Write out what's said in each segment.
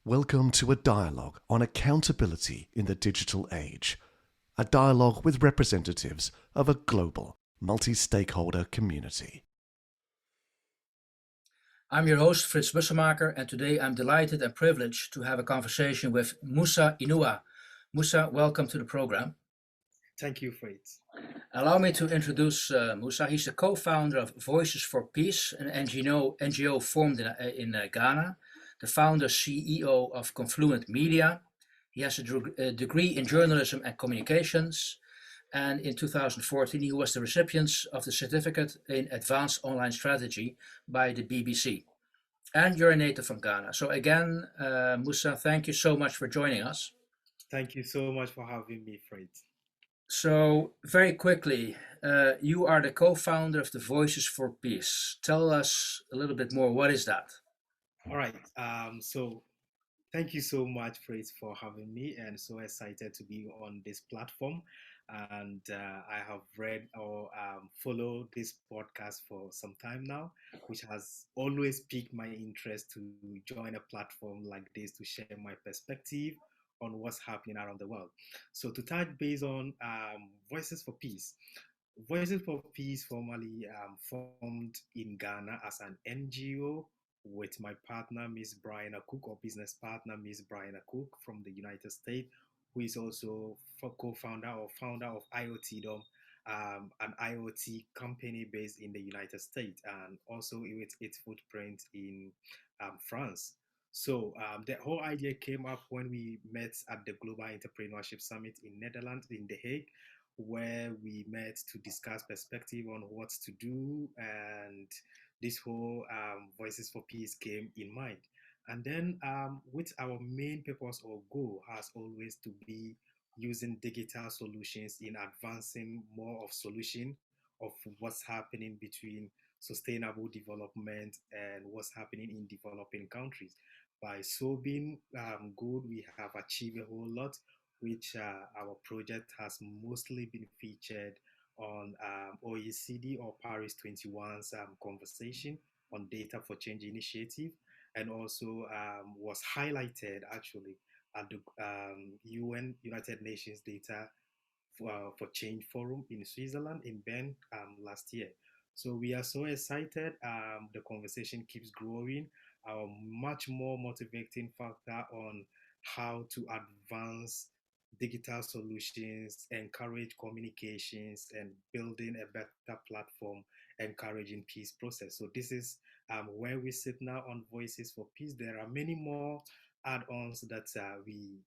Welcome to a dialogue on accountability in the digital age. A dialogue with representatives of a global, multi-stakeholder community. I'm your host, Frits Bussemaker, and today I'm delighted and privileged to have a conversation with Musah Inuwa. Musah, welcome to the program. Thank you, Frits. Allow me to introduce Musah. He's the co-founder of Voices for Peace, an NGO formed in Ghana, the founder CEO of Confluent Media. He has a degree in journalism and communications, and in 2014 he was the recipient of the certificate in advanced online strategy by the BBC. And you're a native from Ghana. So again, Musah, thank you so much for joining us. Thank you so much for having me, Frits. So very quickly, you are the co-founder of the Voices for Peace. Tell us a little bit more. What is that? All right. So thank you so much, Frits, for having me, and so excited to be on this platform. And I have read or followed this podcast for some time now, which has always piqued my interest to join a platform like this to share my perspective on what's happening around the world. So to touch base on Voices for Peace. Voices for Peace formally formed in Ghana as an NGO with my partner, Miss Brianna Cook, or business partner, Miss Brianna Cook from the United States, who is also co-founder or founder of I4ADA, an IoT company based in the United States, and also with its footprint in France. So the whole idea came up when we met at the Global Entrepreneurship Summit in Netherlands, in The Hague, where we met to discuss perspective on what to do, and this whole Voices for Peace came in mind. And then with our main purpose or goal has always to be using digital solutions in advancing more of solution of what's happening between sustainable development and what's happening in developing countries. By so being good, we have achieved a whole lot, which our project has mostly been featured on OECD or Paris 21's conversation on data for change initiative, and also was highlighted actually at the UN United Nations Data for Change Forum in Switzerland in Bern last year. So we are so excited. The conversation keeps growing. Our much more motivating factor on how to advance digital solutions, encourage communications, and building a better platform, encouraging peace process. So this is where we sit now on Voices for Peace. There are many more add-ons that we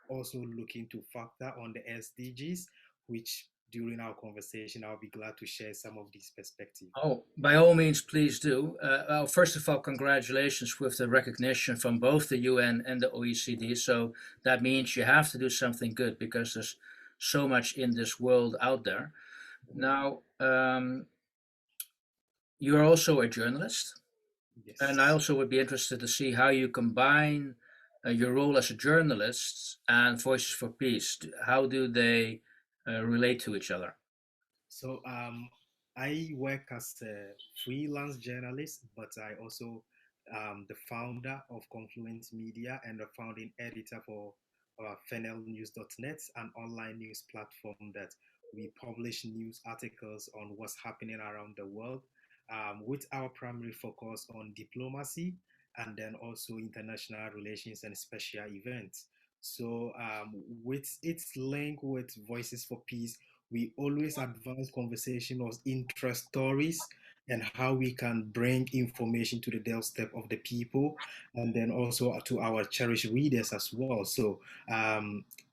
also looking to factor on the SDGs, which during our conversation, I'll be glad to share some of these perspectives. Oh, by all means, please do. Well, first of all, congratulations with the recognition from both the UN and the OECD. So that means you have to do something good because there's so much in this world out there. Now, you're also a journalist, Yes. and I also would be interested to see how you combine your role as a journalist and Voices for Peace. How do they relate to each other? So I work as a freelance journalist, but I also the founder of Confluent Media and the founding editor for FennelNews.net, an online news platform that we publish news articles on what's happening around the world, with our primary focus on diplomacy and then also international relations and special events. So with its link with Voices for Peace, we always advance conversation on interest stories and how we can bring information to the doorstep of the people, and then also to our cherished readers as well. So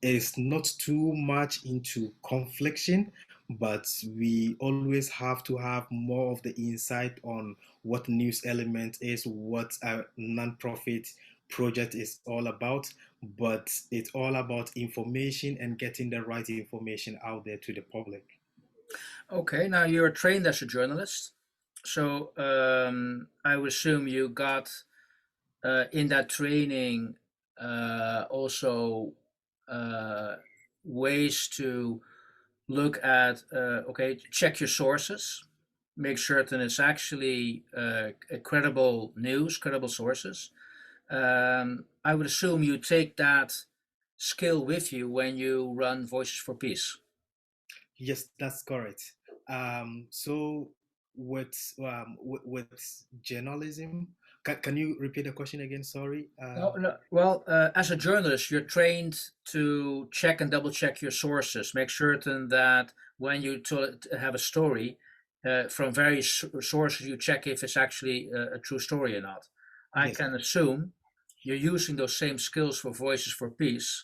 it's not too much into confliction, but we always have to have more of the insight on what news element is, what a non-profit project is all about, but it's all about information and getting the right information out there to the public. Okay, now you're trained as a journalist, so I would assume you got in that training also ways to look at, okay, check your sources, make certain it's actually credible news, credible sources, I would assume you take that skill with you when you run Voices for Peace. Yes, that's correct. So with journalism, can you repeat the question again? Sorry. No, no. Well, as a journalist, you're trained to check and double check your sources, make certain that when you have a story from various sources, you check if it's actually a true story or not. I Yes. can assume you're using those same skills for Voices for Peace.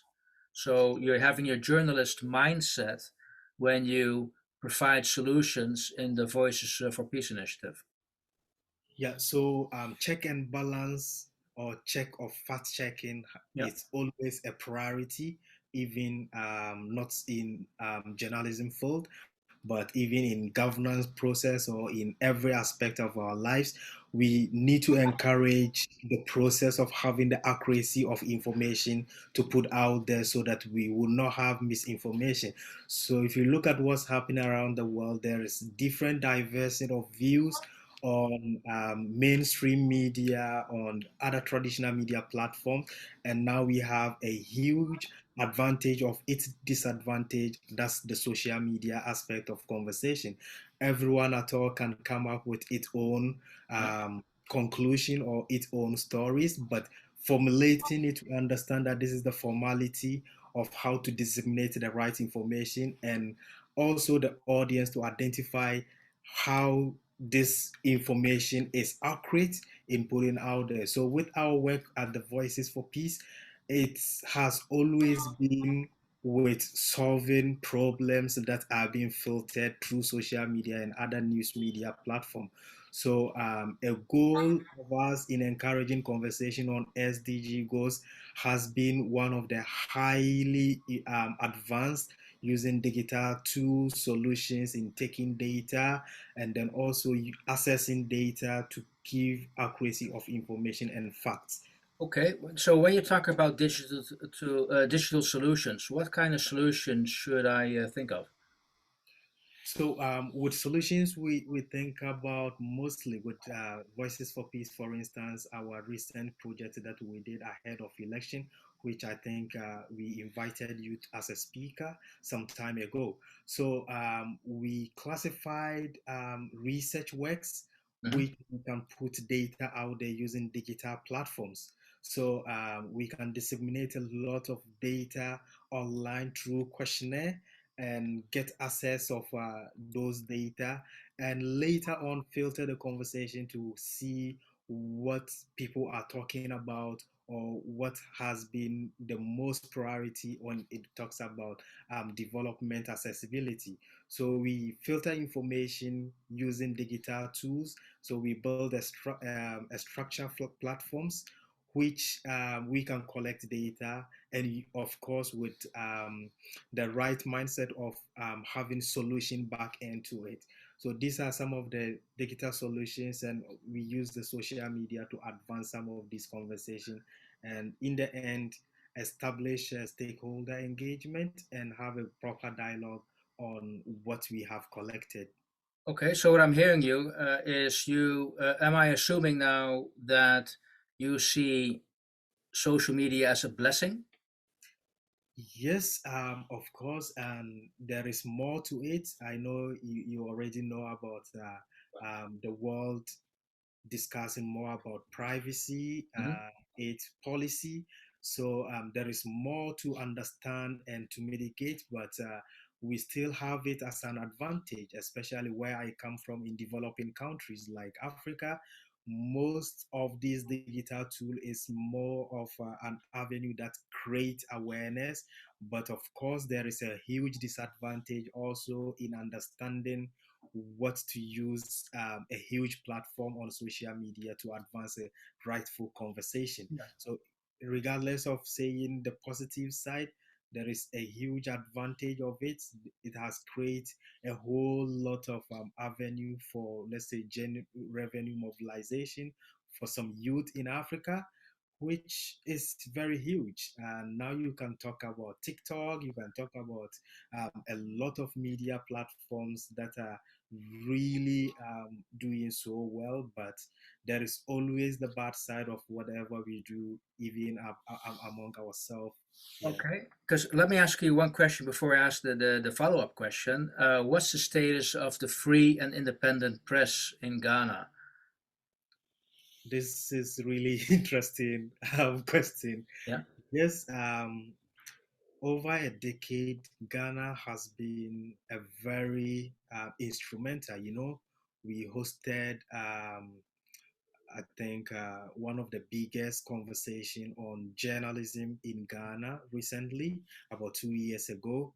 So you're having your journalist mindset when you provide solutions in the Voices for Peace initiative. Yeah, so check and balance or check or fact checking Yeah. is always a priority, even not in journalism field, but even in governance process or in every aspect of our lives. We need to encourage the process of having the accuracy of information to put out there so that we will not have misinformation. So if you look at what's happening around the world, there is different diversity of views on mainstream media, on other traditional media platforms, and now we have a huge advantage of its disadvantage. That's the social media aspect of conversation. Everyone at all can come up with its own Yeah. conclusion or its own stories, but formulating it to understand that this is the formality of how to disseminate the right information, and also the audience to identify how this information is accurate in putting out there. So with our work at the Voices for Peace, it has always been with solving problems that are being filtered through social media and other news media platforms. So a goal of us in encouraging conversation on SDG goals has been one of the highly advanced using digital tools, solutions in taking data, and then also accessing data to give accuracy of information and facts. Okay, so when you talk about digital solutions, what kind of solutions should I think of? So with solutions, we think about mostly with Voices for Peace, for instance, our recent project that we did ahead of election, which I think we invited you as a speaker some time ago. So we classified research works Hmm. which we can put data out there using digital platforms. So we can disseminate a lot of data online through questionnaire and get access of those data, and later on filter the conversation to see what people are talking about or what has been the most priority when it talks about development accessibility. So we filter information using digital tools. So we build a structure for platforms which we can collect data, and of course with the right mindset of having solution back into it. So these are some of the digital solutions, and we use the social media to advance some of these conversations, and in the end, establish stakeholder engagement and have a proper dialogue on what we have collected. Okay, so what I'm hearing you is am I assuming now that you see social media as a blessing? Yes, of course, and there is more to it. I know you already know about the world discussing more about privacy, Hmm. its policy. So there is more to understand and to mitigate, but we still have it as an advantage, especially where I come from in developing countries like Africa. Most of this digital tool is more of an avenue that creates awareness, but of course there is a huge disadvantage also in understanding what to use a huge platform on social media to advance a rightful conversation. Yeah. So, regardless of saying the positive side, there is a huge advantage of it. It has created a whole lot of avenue for, let's say, revenue mobilization for some youth in Africa, which is very huge. And now you can talk about TikTok, you can talk about a lot of media platforms that are really doing so well, but there is always the bad side of whatever we do, even among ourselves. Yeah. Okay, because let me ask you one question before I ask the follow-up question. What's the status of the free and independent press in Ghana? This is really interesting question. Yeah. Yes, over a decade, Ghana has been a very instrumental. We hosted, I think, one of the biggest conversation on journalism in Ghana recently, about 2 years ago,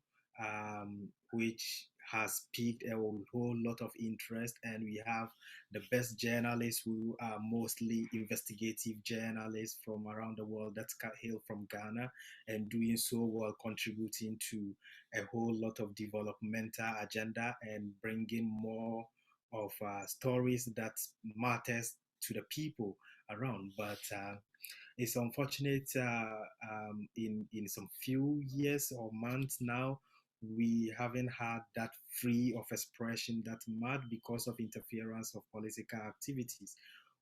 which has piqued a whole lot of interest. And we have the best journalists who are mostly investigative journalists from around the world that hail from Ghana and doing so well, contributing to a whole lot of developmental agenda and bringing more of stories that matters to the people around. But it's unfortunate in some few years or months now we haven't had that free of expression that much because of interference of political activities,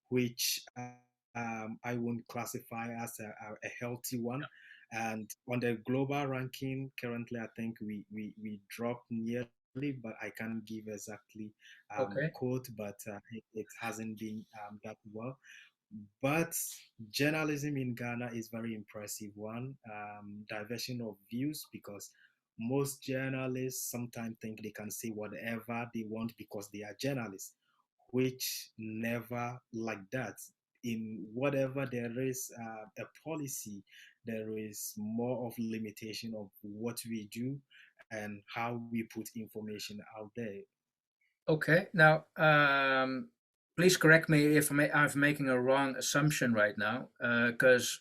which I won't classify as a healthy one. And on the global ranking, currently, I think we dropped nearly, but I can't give exactly Okay. quote, but it hasn't been that well. But journalism in Ghana is very impressive one. Diversion of views, because most journalists sometimes think they can say whatever they want because they are journalists, which never like that. In whatever there is a policy, there is more of limitation of what we do and how we put information out there. Okay. Now, please correct me if I'm making a wrong assumption right now, because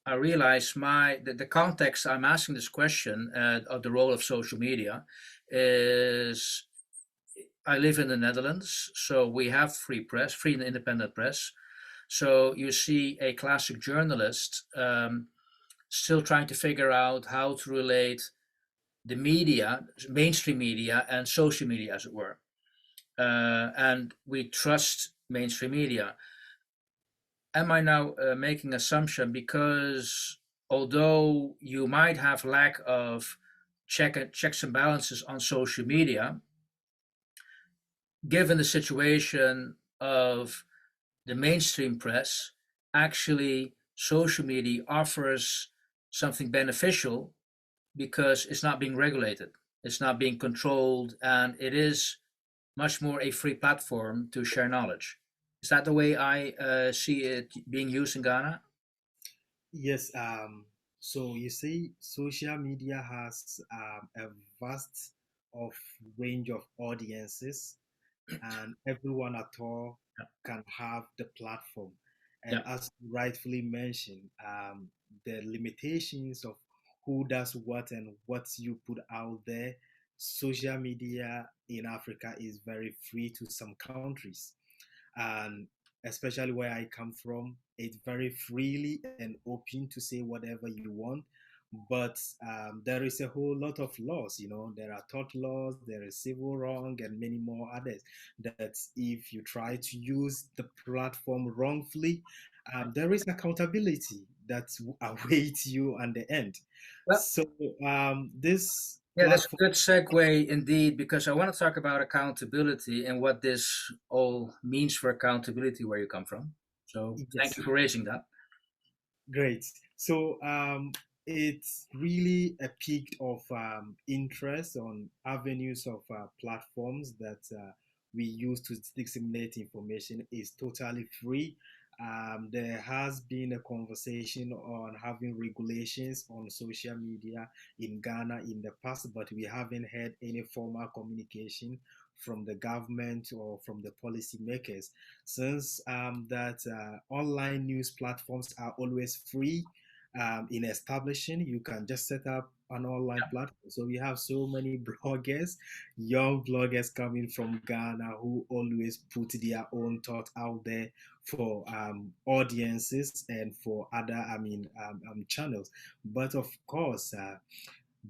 I realize the context I'm asking this question of the role of social media is I live in the Netherlands, so we have free press, free and independent press. So you see a classic journalist still trying to figure out how to relate the media, mainstream media, and social media, as it were. And we trust mainstream media. Am I now making assumption because although you might have lack of checks and balances on social media, given the situation of the mainstream press, actually social media offers something beneficial because it's not being regulated, it's not being controlled, and it is much more a free platform to share knowledge. Is that the way I see it being used in Ghana? Yes, so you see, social media has a vast of range of audiences, and everyone at all Yeah, can have the platform. And yeah, as you rightfully mentioned, the limitations of who does what and what you put out there, social media in Africa is very free to some countries, and especially where I come from, it's very freely and open to say whatever you want. But there is a whole lot of laws. There are tort laws, there is civil wrong, and many more others. That if you try to use the platform wrongfully, yeah. there is accountability that awaits you at the end. Well, So this yeah, that's a platform, good segue indeed, because I want to talk about accountability and what this all means for accountability where you come from. So thank yes. you for raising that. Great. So it's really a peak of interest on avenues of platforms that we use to disseminate information is totally free. There has been a conversation on having regulations on social media in Ghana in the past, but we haven't had any formal communication from the government or from the policymakers, since that online news platforms are always free in establishing. You can just set up an online platform. So we have so many bloggers, young bloggers coming from Ghana who always put their own thought out there for audiences and for other, channels. But of course,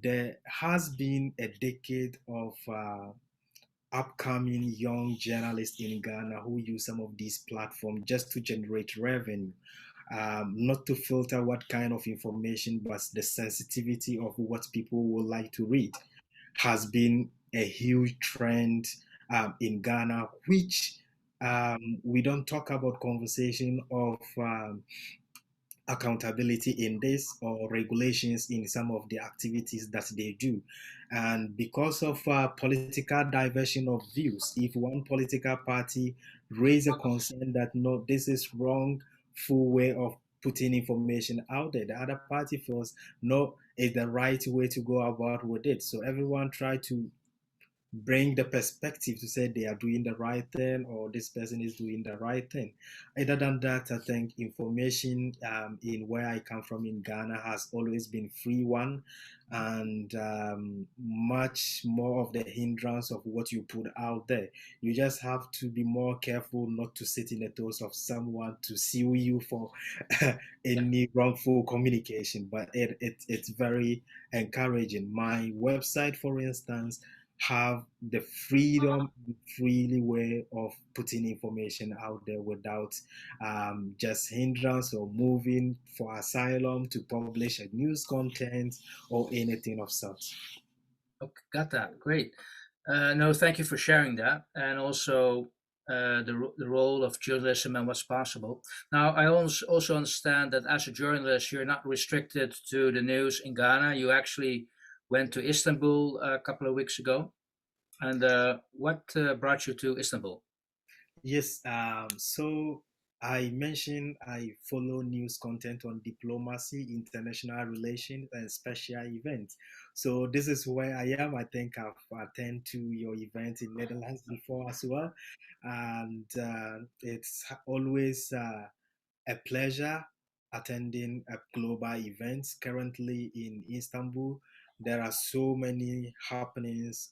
there has been a decade of upcoming young journalists in Ghana who use some of these platforms just to generate revenue, not to filter what kind of information, but the sensitivity of what people would like to read, has been a huge trend in Ghana, which we don't talk about conversation of accountability in this or regulations in some of the activities that they do. And because of political diversion of views, if one political party raise a concern that no, this is wrong, full way of putting information out there, the other party feels no, it's the right way to go about with it. So everyone try to bring the perspective to say they are doing the right thing or this person is doing the right thing. Other than that, I think information in where I come from in Ghana has always been free one, and much more of the hindrance of what you put out there. You just have to be more careful not to sit in the toes of someone to sue you for any wrongful communication. But it's very encouraging. My website, for instance, have the freedom and freely way of putting information out there without just hindrance or moving for asylum to publish a news content or anything of such. Okay, got that. Great. No, thank you for sharing that, and also the role of journalism and what's possible. Now, I also understand that as a journalist, you're not restricted to the news in Ghana. You actually went to Istanbul a couple of weeks ago, and what brought you to Istanbul? Yes, so I mentioned I follow news content on diplomacy, international relations, and special events. So this is where I am. I think I've attended to your event in Netherlands before as well, and it's always a pleasure attending a global events. Currently in Istanbul, there are so many happenings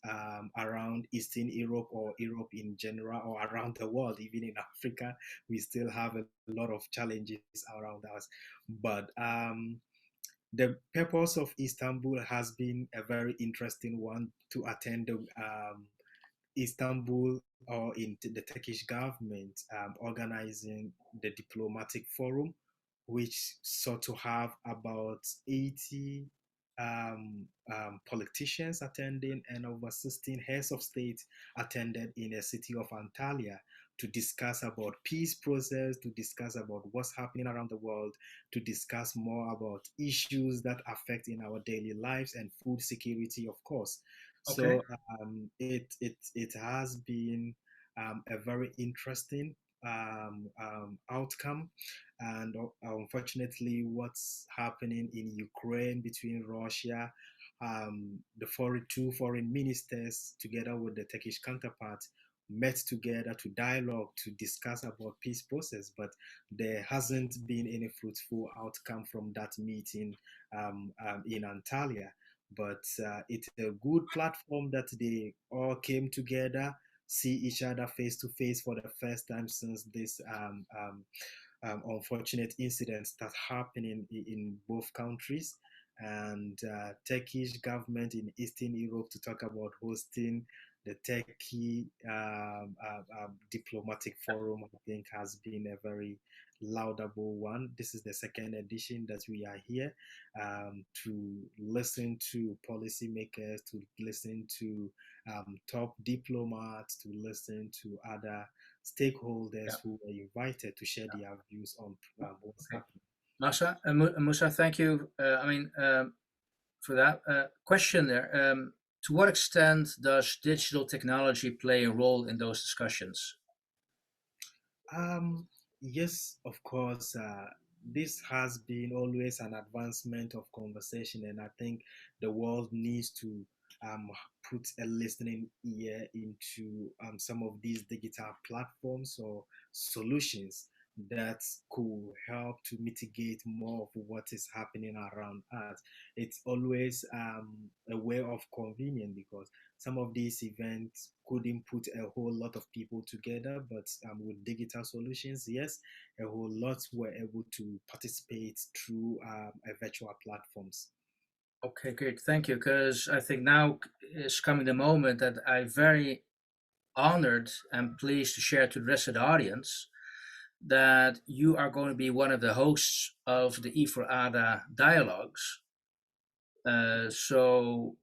around Eastern Europe or Europe in general or around the world. Even in Africa, we still have a lot of challenges around us. But the purpose of Istanbul has been a very interesting one to attend the Istanbul or in the Turkish government organizing the diplomatic forum, which sought to have about 80 politicians attending and over 16 heads of state attended in the city of Antalya to discuss about peace process, to discuss about what's happening around the world, to discuss more about issues that affect in our daily lives and food security, of course. Okay. So it has been a very interesting outcome, and unfortunately, what's happening in Ukraine between Russia, the two foreign ministers, together with the Turkish counterpart, met together to dialogue to discuss about peace process, but there hasn't been any fruitful outcome from that meeting in Antalya. But it's a good platform that they all came together, see each other face to face for the first time since this unfortunate incidents that happening in both countries, and Turkish government in Eastern Europe to talk about hosting the Turkey diplomatic forum. I think has been a very laudable one. This is the second edition that we are here to listen to policymakers, to listen to top diplomats, to listen to other stakeholders Yeah. who were invited to share their views on what's Okay. happening. Musa, thank you. For that question there. To what extent does digital technology play a role in those discussions? Um, yes, of course. This has been always an advancement of conversation, and I think the world needs to um, put a listening ear into some of these digital platforms or solutions that could help to mitigate more of what is happening around us. It's always a way of convenience because some of these events couldn't put a whole lot of people together, but with digital solutions, yes, a whole lot were able to participate through a virtual platforms. Okay, great. Thank you. Because I think now is coming the moment that I very honored and pleased to share to the rest of the audience that you are going to be one of the hosts of the I4ADA dialogues. So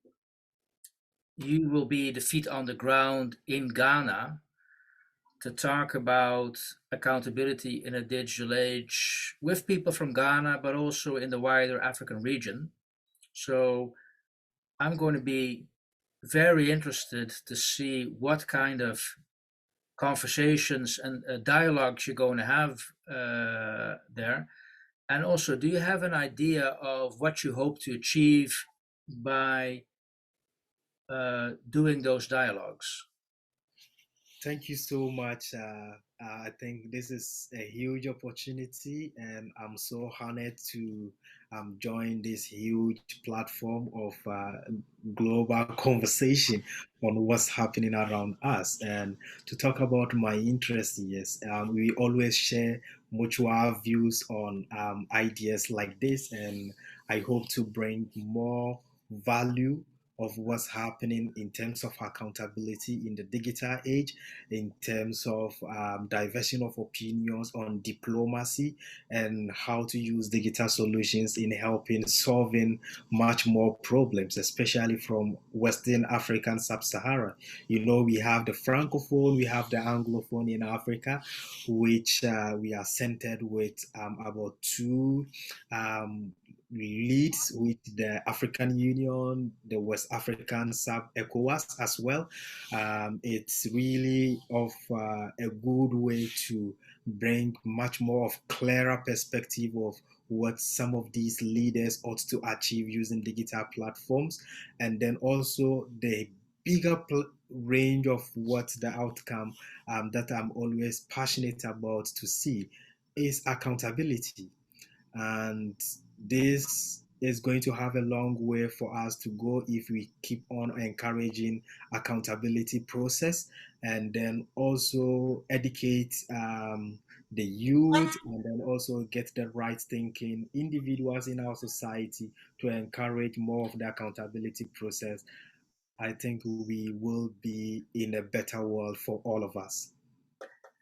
you will be the feet on the ground in Ghana to talk about accountability in a digital age with people from Ghana, but also in the wider African region. So I'm going to be very interested to see what kind of conversations and dialogues you're going to have there. And also, do you have an idea of what you hope to achieve by doing those dialogues? Thank you so much. I think this is a huge opportunity, and I'm so honored to join this huge platform of global conversation on what's happening around us. And to talk about my interest, yes, we always share mutual views on ideas like this, and I hope to bring more value of what's happening in terms of accountability in the digital age, in terms of diversion of opinions on diplomacy and how to use digital solutions in helping solving much more problems, especially from Western African sub-Sahara. You know, we have the Francophone, we have the Anglophone in Africa, which we are centered with about two leads with the African Union, the West African sub ECOWAS as well. It's really of a good way to bring much more of clearer perspective of what some of these leaders ought to achieve using digital platforms, and then also the bigger range of what the outcome that I'm always passionate about to see is accountability. And this is going to have a long way for us to go if we keep on encouraging accountability process, and then also educate the youth, and then also get the right thinking individuals in our society to encourage more of the accountability process. I think we will be in a better world for all of us.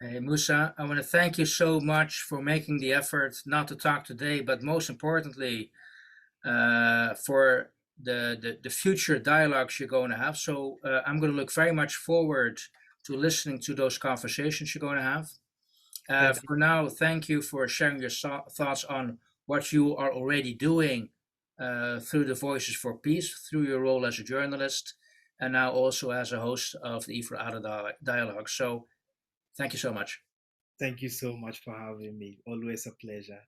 Hey, Musa, I want to thank you so much for making the effort not to talk today, but most importantly, for the future dialogues you're going to have. So I'm going to look very much forward to listening to those conversations you're going to have. Thank you. For now, thank you for sharing your thoughts on what you are already doing through the Voices for Peace, through your role as a journalist, and now also as a host of the I4ADA dialogue. So thank you so much. Thank you so much for having me. Always a pleasure.